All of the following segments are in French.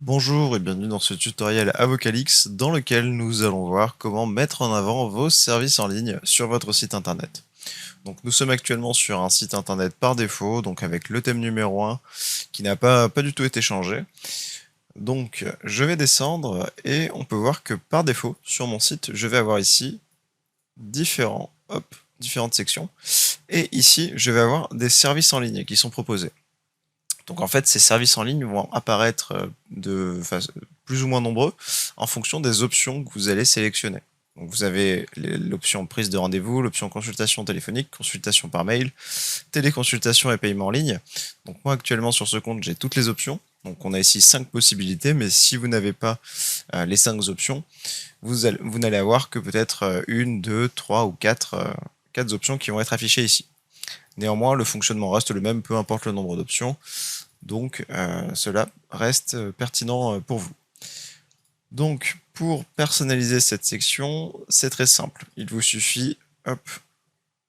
Bonjour et bienvenue dans ce tutoriel Avocalix dans lequel nous allons voir comment mettre en avant vos services en ligne sur votre site internet. Donc nous sommes actuellement sur un site internet par défaut, donc avec le thème numéro 1 qui n'a pas du tout été changé. Donc je vais descendre et on peut voir que par défaut sur mon site je vais avoir ici différentes sections et ici je vais avoir des services en ligne qui sont proposés. Donc en fait, ces services en ligne vont apparaître plus ou moins nombreux en fonction des options que vous allez sélectionner. Donc vous avez l'option prise de rendez-vous, l'option consultation téléphonique, consultation par mail, téléconsultation et paiement en ligne. Donc moi actuellement sur ce compte, j'ai toutes les options. Donc on a ici 5 possibilités, mais si vous n'avez pas les 5 options, vous n'allez avoir que peut-être 1, 2, 3 ou 4 options qui vont être affichées ici. Néanmoins, le fonctionnement reste le même, peu importe le nombre d'options, donc cela reste pertinent pour vous. Donc, pour personnaliser cette section, c'est très simple. Il vous suffit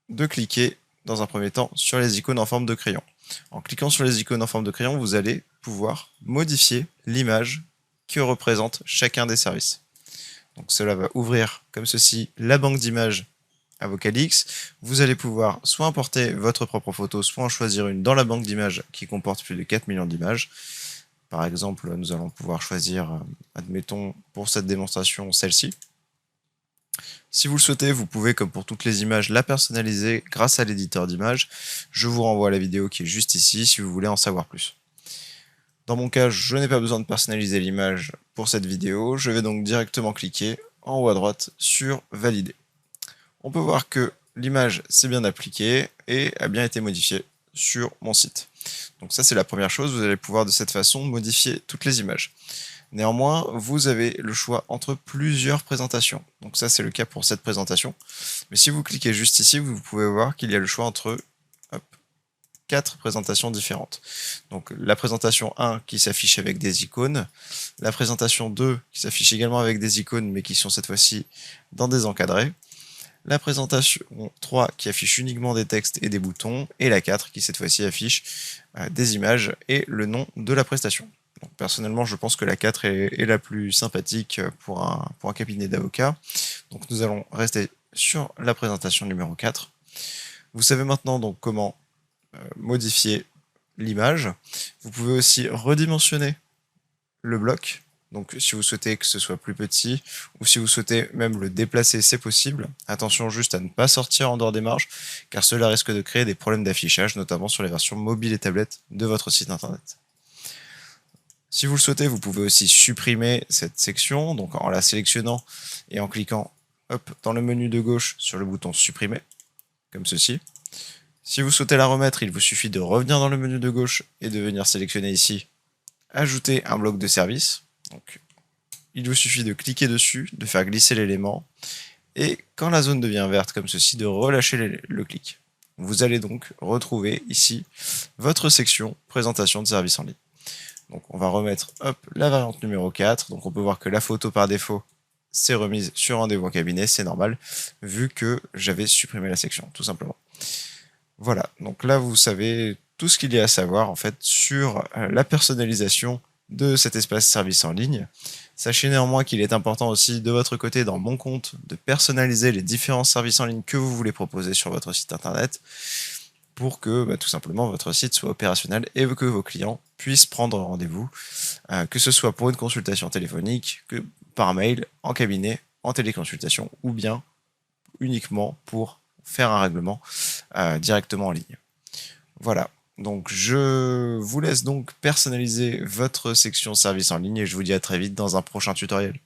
de cliquer dans un premier temps sur les icônes en forme de crayon. En cliquant sur les icônes en forme de crayon, vous allez pouvoir modifier l'image que représente chacun des services. Donc cela va ouvrir comme ceci la banque d'images Avocalix. Vous allez pouvoir soit importer votre propre photo, soit en choisir une dans la banque d'images qui comporte plus de 4 millions d'images. Par exemple, nous allons pouvoir choisir, admettons, pour cette démonstration, celle-ci. Si vous le souhaitez, vous pouvez, comme pour toutes les images, la personnaliser grâce à l'éditeur d'images. Je vous renvoie à la vidéo qui est juste ici si vous voulez en savoir plus. Dans mon cas, je n'ai pas besoin de personnaliser l'image pour cette vidéo. Je vais donc directement cliquer en haut à droite sur Valider. On peut voir que l'image s'est bien appliquée et a bien été modifiée sur mon site. Donc ça c'est la première chose, vous allez pouvoir de cette façon modifier toutes les images. Néanmoins, vous avez le choix entre plusieurs présentations. Donc ça c'est le cas pour cette présentation. Mais si vous cliquez juste ici, vous pouvez voir qu'il y a le choix entre 4 présentations différentes. Donc la présentation 1 qui s'affiche avec des icônes, la présentation 2 qui s'affiche également avec des icônes mais qui sont cette fois-ci dans des encadrés, la présentation 3 qui affiche uniquement des textes et des boutons, et la 4 qui cette fois-ci affiche des images et le nom de la prestation. Donc, personnellement, je pense que la 4 est la plus sympathique pour un cabinet d'avocats. Donc nous allons rester sur la présentation numéro 4. Vous savez maintenant donc comment modifier l'image. Vous pouvez aussi redimensionner le bloc. Donc si vous souhaitez que ce soit plus petit, ou si vous souhaitez même le déplacer, c'est possible. Attention juste à ne pas sortir en dehors des marges, car cela risque de créer des problèmes d'affichage, notamment sur les versions mobiles et tablettes de votre site internet. Si vous le souhaitez, vous pouvez aussi supprimer cette section, donc en la sélectionnant et en cliquant dans le menu de gauche sur le bouton supprimer, comme ceci. Si vous souhaitez la remettre, il vous suffit de revenir dans le menu de gauche et de venir sélectionner ici ajouter un bloc de service. Donc, il vous suffit de cliquer dessus, de faire glisser l'élément, et quand la zone devient verte comme ceci, de relâcher le clic. Vous allez donc retrouver ici votre section présentation de services en ligne. Donc on va remettre la variante numéro 4, donc on peut voir que la photo par défaut s'est remise sur rendez-vous en cabinet, c'est normal, vu que j'avais supprimé la section, tout simplement. Voilà, donc là vous savez tout ce qu'il y a à savoir en fait sur la personnalisation de cet espace service en ligne. Sachez néanmoins qu'il est important aussi de votre côté dans mon compte de personnaliser les différents services en ligne que vous voulez proposer sur votre site internet pour que tout simplement votre site soit opérationnel et que vos clients puissent prendre rendez-vous, que ce soit pour une consultation téléphonique, que par mail, en cabinet, en téléconsultation ou bien uniquement pour faire un règlement directement en ligne. Voilà. Donc je vous laisse donc personnaliser votre section service en ligne et je vous dis à très vite dans un prochain tutoriel.